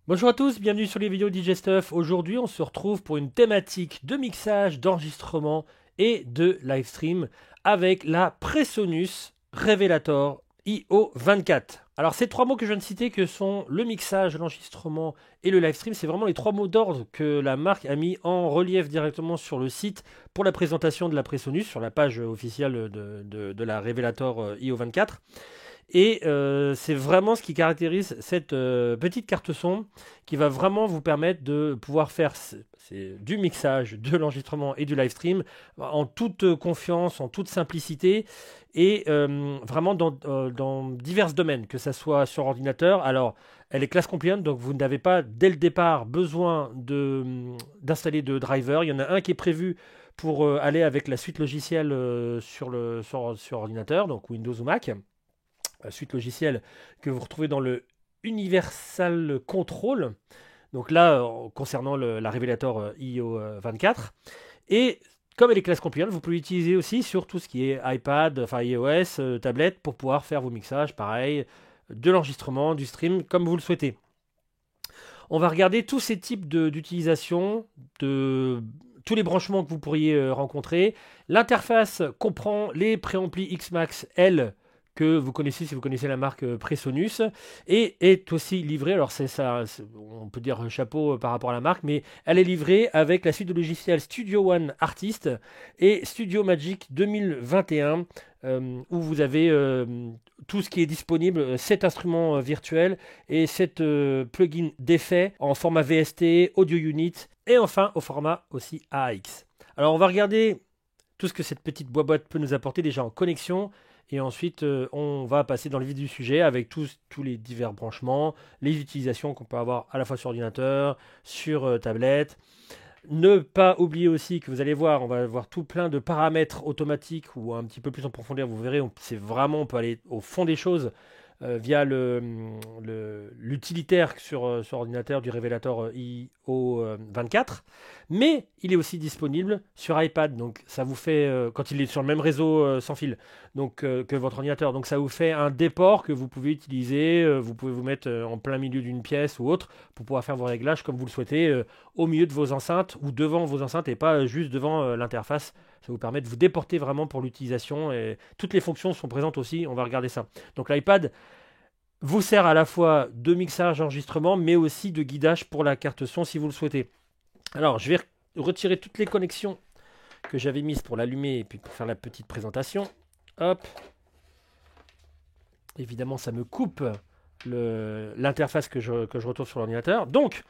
Bonjour à tous, bienvenue sur les vidéos DJ Stuff. Aujourd'hui, on se retrouve pour une thématique de mixage, d'enregistrement et de live stream avec la Presonus Revelator IO24. Alors, ces trois mots que je viens de citer, que sont le mixage, l'enregistrement et le live stream, c'est vraiment les trois mots d'ordre que la marque a mis en relief directement sur le site pour la présentation de la Presonus, sur la page officielle de la Revelator IO24. Et c'est vraiment ce qui caractérise cette petite carte son qui va vraiment vous permettre de pouvoir faire du mixage, de l'enregistrement et du live stream en toute confiance, en toute simplicité et vraiment dans divers domaines, que ce soit sur ordinateur. Alors, elle est class compliant, donc vous n'avez pas dès le départ besoin d'installer de driver. Il y en a un qui est prévu pour aller avec la suite logicielle sur ordinateur, donc Windows ou Mac suite logicielle que vous retrouvez dans le Universal Control. Donc là, concernant la Revelator IO24. Et comme elle est classe compliante, vous pouvez l'utiliser aussi sur tout ce qui est iPad, enfin iOS, tablette, pour pouvoir faire vos mixages, pareil, de l'enregistrement, du stream, comme vous le souhaitez. On va regarder tous ces types d'utilisation, de tous les branchements que vous pourriez rencontrer. L'interface comprend les préamplis Xmax L que vous connaissez si vous connaissez la marque Presonus et est aussi livrée, alors c'est ça, on peut dire chapeau par rapport à la marque, mais elle est livrée avec la suite de logiciels Studio One Artist et Studio Magic 2021 où vous avez tout ce qui est disponible, 7 instruments virtuels et 7 plugins d'effets en format VST, Audio Unit et enfin au format aussi AX. Alors on va regarder tout ce que cette petite boîte peut nous apporter déjà en connexion. Et ensuite, on va passer dans le vif du sujet avec tous les divers branchements, les utilisations qu'on peut avoir à la fois sur ordinateur, sur tablette. Ne pas oublier aussi que vous allez voir, on va avoir tout plein de paramètres automatiques ou un petit peu plus en profondeur. Vous verrez, on peut aller au fond des choses via l'utilitaire sur ordinateur du Revelator IO24, mais il est aussi disponible sur iPad, donc ça vous fait, quand il est sur le même réseau sans fil donc, que votre ordinateur, donc ça vous fait un déport que vous pouvez utiliser, vous pouvez vous mettre en plein milieu d'une pièce ou autre pour pouvoir faire vos réglages comme vous le souhaitez, au milieu de vos enceintes ou devant vos enceintes et pas juste devant l'interface. Ça vous permet de vous déporter vraiment pour l'utilisation et toutes les fonctions sont présentes aussi, on va regarder ça. Donc l'iPad vous sert à la fois de mixage, enregistrement, mais aussi de guidage pour la carte son si vous le souhaitez. Alors, je vais retirer toutes les connexions que j'avais mises pour l'allumer et puis pour faire la petite présentation. Hop. Évidemment, ça me coupe l'interface que je retrouve sur l'ordinateur. Donc,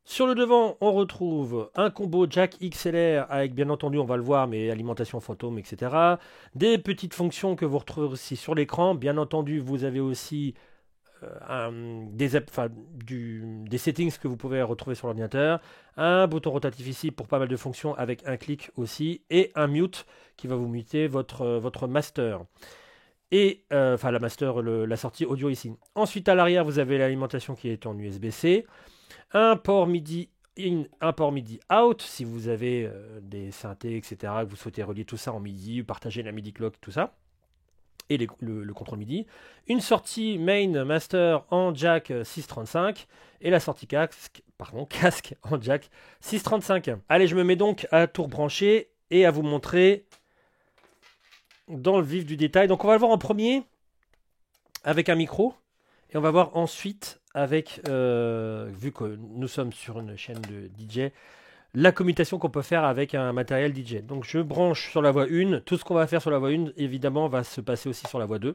sur le devant, on retrouve un combo jack XLR avec, bien entendu, on va le voir, mais alimentation fantôme, etc. Des petites fonctions que vous retrouvez aussi sur l'écran. Bien entendu, vous avez aussi des settings que vous pouvez retrouver sur l'ordinateur, un bouton rotatif ici pour pas mal de fonctions avec un clic aussi, et un mute qui va vous muter votre master. Et la master, la sortie audio ici. Ensuite à l'arrière, vous avez l'alimentation qui est en USB-C, un port MIDI in, un port MIDI out, si vous avez des synthés, etc., que vous souhaitez relier tout ça en MIDI, partager la MIDI clock, tout ça et le contrôle MIDI, une sortie main master en jack 635 et la sortie casque en jack 635. Allez, je me mets donc à tout rebrancher et à vous montrer dans le vif du détail. Donc on va le voir en premier avec un micro et on va voir ensuite avec, vu que nous sommes sur une chaîne de DJ, la commutation qu'on peut faire avec un matériel DJ. Donc je branche sur la voie 1, tout ce qu'on va faire sur la voie 1 évidemment va se passer aussi sur la voie 2.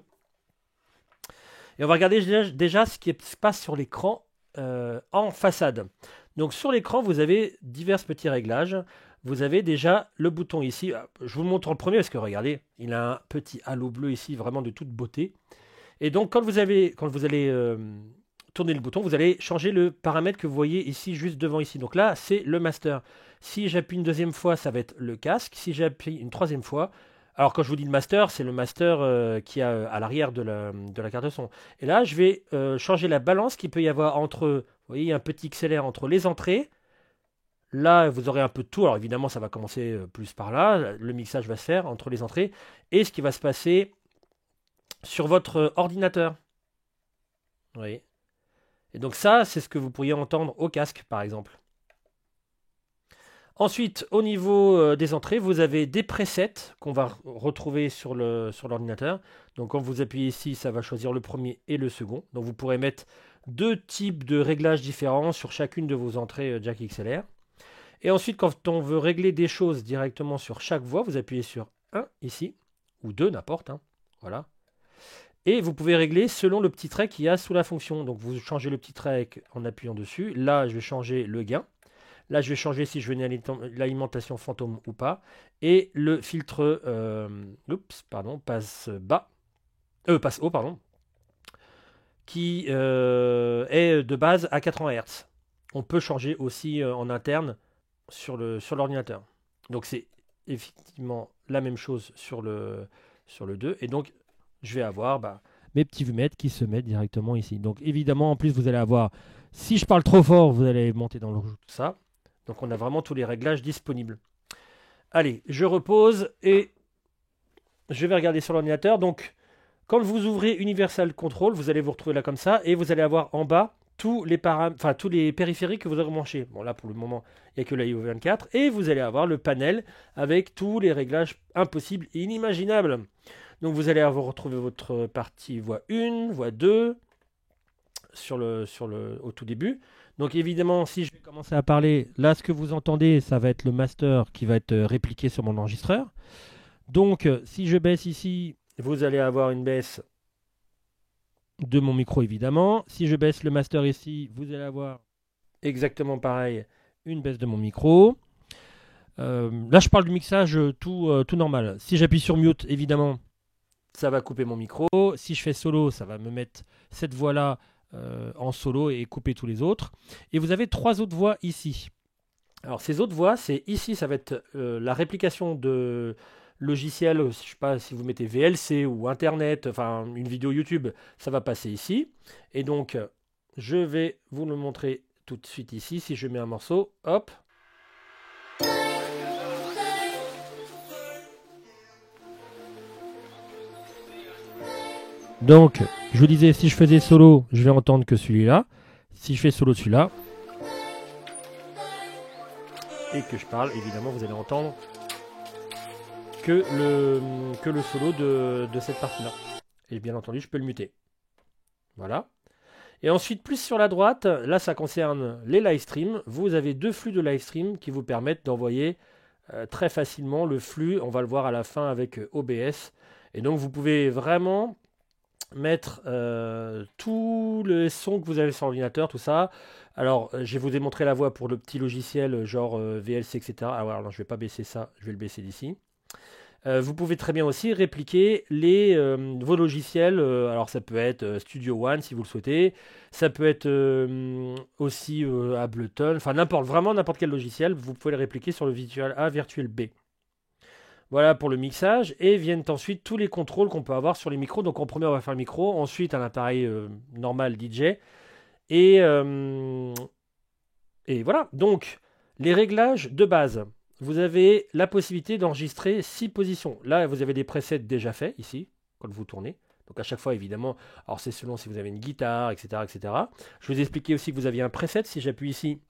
Et on va regarder déjà ce qui se passe sur l'écran en façade. Donc sur l'écran vous avez divers petits réglages. Vous avez déjà le bouton ici, je vous le montre en premier parce que regardez, il a un petit halo bleu ici vraiment de toute beauté. Et donc quand vous allez tourner le bouton, vous allez changer le paramètre que vous voyez ici, juste devant ici. Donc là, c'est le master. Si j'appuie une deuxième fois, ça va être le casque. Si j'appuie une troisième fois, alors quand je vous dis le master, c'est le master qui a à l'arrière de la carte son. Et là, je vais changer la balance qu'il peut y avoir entre, vous voyez, il y a un petit XLR entre les entrées. Là, vous aurez un peu de tout. Alors évidemment, ça va commencer plus par là. Le mixage va se faire entre les entrées. Et ce qui va se passer sur votre ordinateur. Vous voyez. Et donc ça, c'est ce que vous pourriez entendre au casque, par exemple. Ensuite, au niveau des entrées, vous avez des presets qu'on va retrouver sur l'ordinateur. Donc quand vous appuyez ici, ça va choisir le premier et le second. Donc vous pourrez mettre deux types de réglages différents sur chacune de vos entrées jack XLR. Et ensuite, quand on veut régler des choses directement sur chaque voix, vous appuyez sur 1 ici, ou 2, n'importe. Hein, voilà. Et vous pouvez régler selon le petit trait qu'il y a sous la fonction. Donc vous changez le petit trait en appuyant dessus. Là, je vais changer le gain. Là, je vais changer si je veux une l'alimentation fantôme ou pas. Et le filtre passe bas. Passe haut, pardon. Qui est de base à 80 Hz. On peut changer aussi en interne sur l'ordinateur. Donc c'est effectivement la même chose sur le 2. Et donc, je vais avoir mes petits vumettes qui se mettent directement ici. Donc évidemment, en plus, vous allez avoir, si je parle trop fort, vous allez monter dans le tout ça. Donc on a vraiment tous les réglages disponibles. Allez, je repose et je vais regarder sur l'ordinateur. Donc quand vous ouvrez Universal Control, vous allez vous retrouver là comme ça et vous allez avoir en bas tous les périphériques que vous aurez branchés. Bon là pour le moment, il n'y a que la IO24 et vous allez avoir le panel avec tous les réglages impossibles et inimaginables. Donc vous allez retrouver votre partie voix 1, voix 2 au tout début. Donc évidemment, si je vais commencer à parler, là ce que vous entendez, ça va être le master qui va être répliqué sur mon enregistreur. Donc si je baisse ici, vous allez avoir une baisse de mon micro évidemment. Si je baisse le master ici, vous allez avoir exactement pareil, une baisse de mon micro. Là je parle du mixage tout normal. Si j'appuie sur mute, évidemment, ça va couper mon micro. Si je fais solo, ça va me mettre cette voix-là en solo et couper tous les autres. Et vous avez 3 autres voix ici. Alors ces autres voix, c'est ici, ça va être la réplication de logiciels, je ne sais pas si vous mettez VLC ou Internet, enfin une vidéo YouTube, ça va passer ici. Et donc, je vais vous le montrer tout de suite ici. Si je mets un morceau, hop. Donc, je vous disais, si je faisais solo, je vais entendre que celui-là. Si je fais solo celui-là, et que je parle, évidemment, vous allez entendre que le solo de cette partie-là. Et bien entendu, je peux le muter. Voilà. Et ensuite, plus sur la droite, là, ça concerne les live streams. Vous avez 2 flux de live stream qui vous permettent d'envoyer très facilement le flux. On va le voir à la fin avec OBS. Et donc, vous pouvez vraiment mettre tous les sons que vous avez sur l'ordinateur, tout ça. Alors, je vais vous démontrer la voix pour le petit logiciel genre VLC, etc. Alors, je ne vais pas baisser ça, je vais le baisser d'ici. Vous pouvez très bien aussi répliquer vos logiciels. Alors, ça peut être Studio One si vous le souhaitez. Ça peut être aussi Ableton. Enfin, vraiment n'importe quel logiciel. Vous pouvez le répliquer sur le Virtual A, Virtual B. Voilà pour le mixage. Et viennent ensuite tous les contrôles qu'on peut avoir sur les micros. Donc en premier, on va faire le micro. Ensuite, un appareil normal DJ. Et voilà. Donc, les réglages de base. Vous avez la possibilité d'enregistrer 6 positions. Là, vous avez des presets déjà faits, ici, quand vous tournez. Donc à chaque fois, évidemment, alors c'est selon si vous avez une guitare, etc., etc. Je vais vous expliquer aussi que vous aviez un preset. Si j'appuie ici,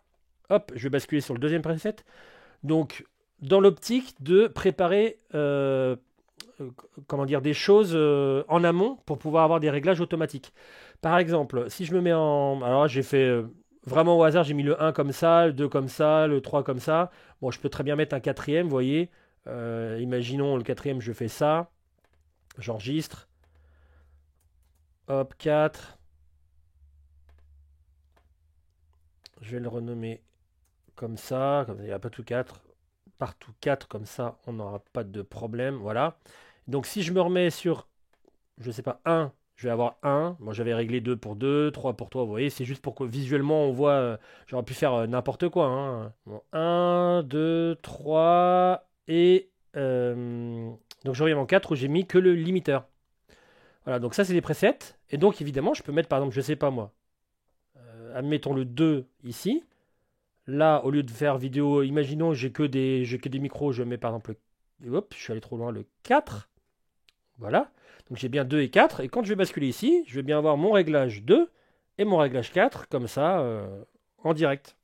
hop, je vais basculer sur le deuxième preset. Donc, dans l'optique de préparer des choses en amont pour pouvoir avoir des réglages automatiques. Par exemple, si je me mets en... Alors j'ai fait vraiment au hasard, j'ai mis le 1 comme ça, le 2 comme ça, le 3 comme ça. Bon, je peux très bien mettre un quatrième, vous voyez. Imaginons le quatrième, je fais ça. J'enregistre. Hop, 4. Je vais le renommer comme ça. Comme il n'y a pas tout 4. Partout 4, comme ça, on n'aura pas de problème. Voilà. Donc si je me remets sur, je sais pas, 1, je vais avoir 1. Bon, j'avais réglé 2 pour 2, 3 pour 3, vous voyez. C'est juste pour que visuellement, on voit, j'aurais pu faire n'importe quoi. Hein. Bon, 1, 2, 3, et... donc je reviens en 4 où j'ai mis que le limiteur. Voilà, donc ça c'est des presets. Et donc évidemment, je peux mettre par exemple, je sais pas moi, admettons le 2 ici. Là, au lieu de faire vidéo, imaginons j'ai que des micros, je mets par exemple, hop, je suis allé trop loin, le 4. Voilà. Donc j'ai bien 2 et 4. Et quand je vais basculer ici, je vais bien avoir mon réglage 2 et mon réglage 4, comme ça, en direct.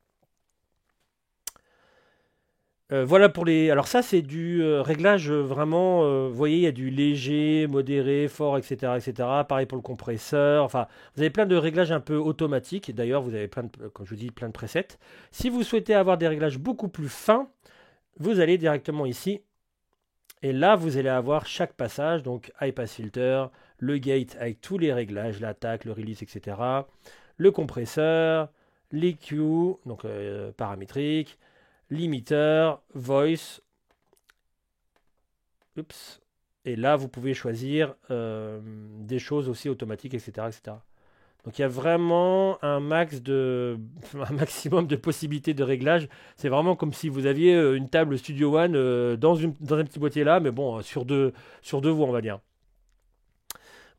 Voilà pour les. Alors ça, c'est du réglage vraiment. Vous voyez, il y a du léger, modéré, fort, etc., etc. Pareil pour le compresseur. Enfin, vous avez plein de réglages un peu automatiques. D'ailleurs, vous avez plein de, comme je vous dis, plein de presets. Si vous souhaitez avoir des réglages beaucoup plus fins, vous allez directement ici. Et là, vous allez avoir chaque passage. Donc, high pass filter, le gate avec tous les réglages, l'attaque, le release, etc. Le compresseur, l'EQ, donc paramétrique, limiteur, voice. Oups. Et là, vous pouvez choisir des choses aussi automatiques, etc., etc. Donc il y a vraiment un un maximum de possibilités de réglage. C'est vraiment comme si vous aviez une table Studio One dans un petit boîtier là, mais bon, sur deux voies, on va dire.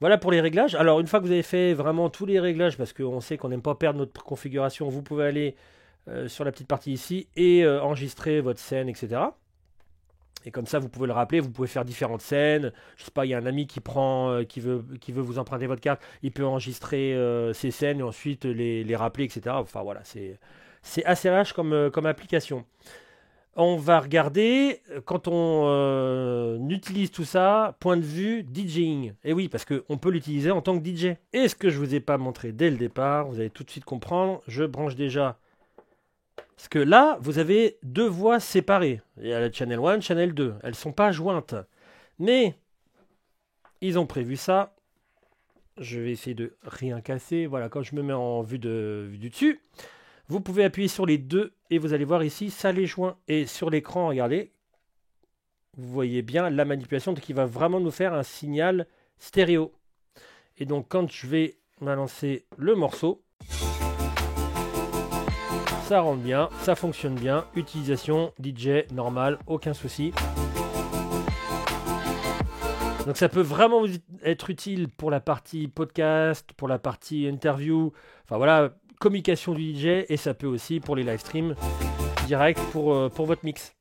Voilà pour les réglages. Alors, une fois que vous avez fait vraiment tous les réglages, parce qu'on sait qu'on n'aime pas perdre notre configuration, vous pouvez aller sur la petite partie ici et enregistrer votre scène, etc. Et comme ça, vous pouvez le rappeler, vous pouvez faire différentes scènes. Je sais pas, il y a un ami qui prend, qui veut vous emprunter votre carte, il peut enregistrer ses scènes et ensuite les rappeler, etc. Enfin voilà, c'est assez vache comme application. On va regarder, quand on utilise tout ça, point de vue DJing. Et oui, parce qu'on peut l'utiliser en tant que DJ. Et ce que je ne vous ai pas montré dès le départ, vous allez tout de suite comprendre, je branche déjà. Parce que là, vous avez deux voix séparées. Il y a la Channel 1, Channel 2. Elles ne sont pas jointes. Mais, ils ont prévu ça. Je vais essayer de rien casser. Voilà, quand je me mets en vue du dessus, vous pouvez appuyer sur les deux et vous allez voir ici, ça les joint. Et sur l'écran, regardez, vous voyez bien la manipulation qui va vraiment nous faire un signal stéréo. Et donc, quand je vais balancer le morceau, ça rentre bien, ça fonctionne bien. Utilisation DJ normal, aucun souci. Donc ça peut vraiment être utile pour la partie podcast, pour la partie interview, enfin voilà, communication du DJ, et ça peut aussi pour les live streams direct pour votre mix.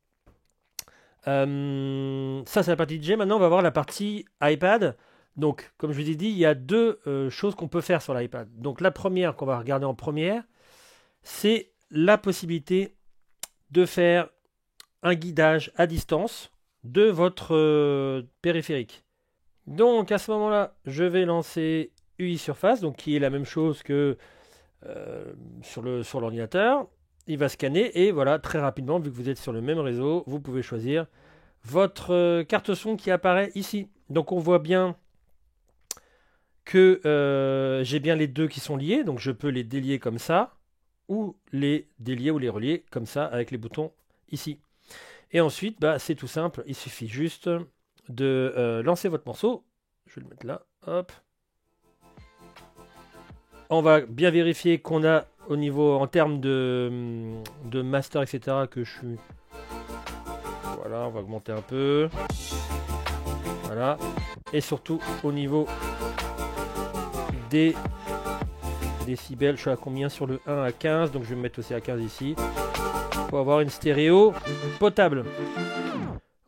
Ça c'est la partie DJ. Maintenant on va voir la partie iPad. Donc comme je vous ai dit, il y a deux choses qu'on peut faire sur l'iPad. Donc la première qu'on va regarder en première, c'est la possibilité de faire un guidage à distance de votre périphérique. Donc à ce moment-là, je vais lancer UI Surface, donc qui est la même chose que sur l'ordinateur. Il va scanner et voilà, très rapidement, vu que vous êtes sur le même réseau, vous pouvez choisir votre carte son qui apparaît ici. Donc on voit bien que j'ai bien les deux qui sont liés, donc je peux les délier comme ça, ou les délier ou les relier comme ça avec les boutons ici. Et ensuite, bah, c'est tout simple, il suffit juste de lancer votre morceau. Je vais le mettre là, hop. On va bien vérifier qu'on a au niveau, en termes de master, etc., que je suis... Voilà, on va augmenter un peu. Voilà. Et surtout, au niveau des décibels, je suis à combien sur le 1 à 15, donc je vais me mettre aussi à 15 ici. Pour avoir une stéréo potable.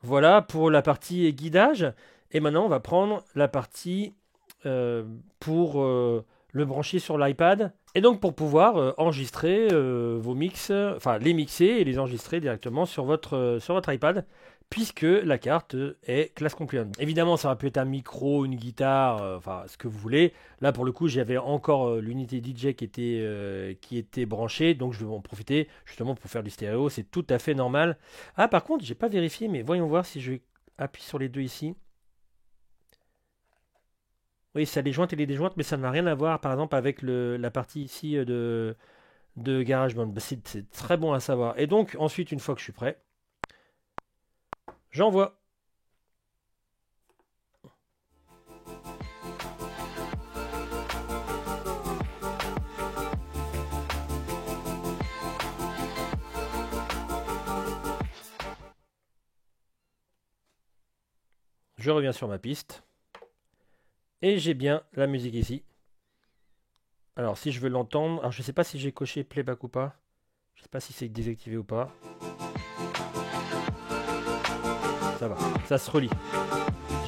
Voilà pour la partie guidage. Et maintenant, on va prendre la partie pour le brancher sur l'iPad. Et donc, pour pouvoir enregistrer vos mix, enfin les mixer et les enregistrer directement sur votre iPad, puisque la carte est class compliant. Évidemment, ça aurait pu être un micro, une guitare, enfin ce que vous voulez. Là, pour le coup, j'avais encore l'unité DJ qui était branchée, donc je vais en profiter justement pour faire du stéréo. C'est tout à fait normal. Ah, par contre, j'ai pas vérifié, mais voyons voir si je appuie sur les deux ici. Oui, ça les jointe et les déjointe, mais ça n'a rien à voir, par exemple, avec la partie ici de GarageBand. Bah, c'est très bon à savoir. Et donc, ensuite, une fois que je suis prêt, j'envoie. Je reviens sur ma piste. Et j'ai bien la musique ici. Alors si je veux l'entendre, alors je ne sais pas si j'ai coché playback ou pas. Je ne sais pas si c'est désactivé ou pas. Ça va, ça se relie.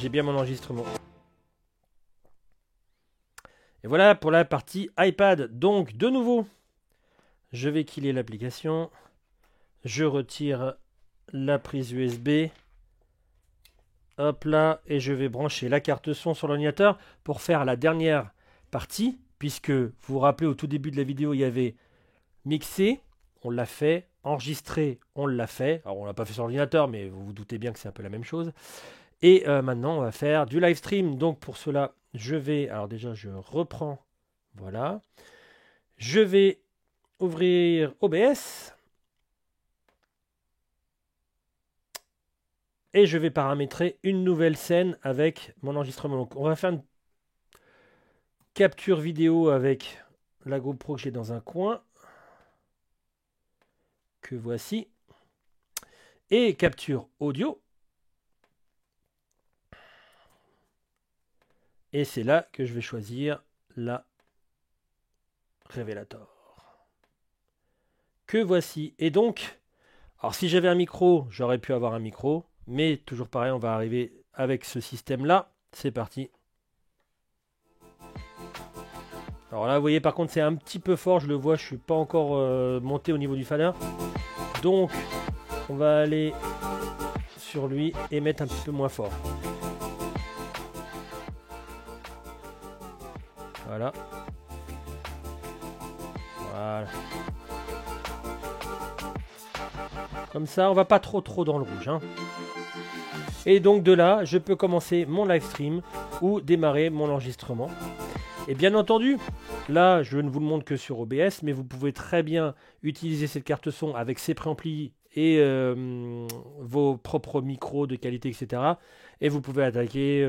J'ai bien mon enregistrement. Et voilà pour la partie iPad. Donc, de nouveau, je vais killer l'application. Je retire la prise USB. Hop là, et je vais brancher la carte son sur l'ordinateur pour faire la dernière partie, puisque vous vous rappelez au tout début de la vidéo, il y avait mixer, on l'a fait, enregistrer, on l'a fait. Alors on l'a pas fait sur l'ordinateur, mais vous vous doutez bien que c'est un peu la même chose. Et maintenant, on va faire du live stream. Donc pour cela, je vais, alors déjà, je reprends, voilà. Je vais ouvrir OBS. Et je vais paramétrer une nouvelle scène avec mon enregistrement. Donc on va faire une capture vidéo avec la GoPro que j'ai dans un coin. Que voici. Et capture audio. Et c'est là que je vais choisir la Revelator. Que voici. Et donc, alors si j'avais un micro, j'aurais pu avoir un micro. Mais toujours pareil, on va arriver avec ce système-là. C'est parti. Alors là, vous voyez, par contre, c'est un petit peu fort. Je le vois, je ne suis pas encore monté au niveau du fader. Donc, on va aller sur lui et mettre un petit peu moins fort. Voilà. Voilà. Comme ça, on va pas trop dans le rouge. Hein. Et donc de là, je peux commencer mon live stream ou démarrer mon enregistrement. Et bien entendu, là, je ne vous le montre que sur OBS, mais vous pouvez très bien utiliser cette carte son avec ses préamplis et vos propres micros de qualité, etc. Et vous pouvez attaquer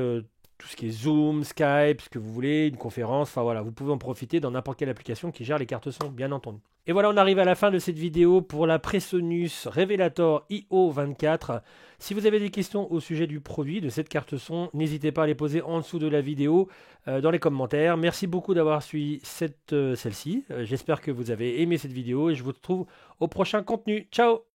tout ce qui est Zoom, Skype, ce que vous voulez, une conférence, enfin voilà, vous pouvez en profiter dans n'importe quelle application qui gère les cartes son, bien entendu. Et voilà, on arrive à la fin de cette vidéo pour la Presonus Revelator IO24. Si vous avez des questions au sujet du produit, de cette carte son, n'hésitez pas à les poser en dessous de la vidéo, dans les commentaires. Merci beaucoup d'avoir suivi celle-ci. J'espère que vous avez aimé cette vidéo et je vous retrouve au prochain contenu. Ciao!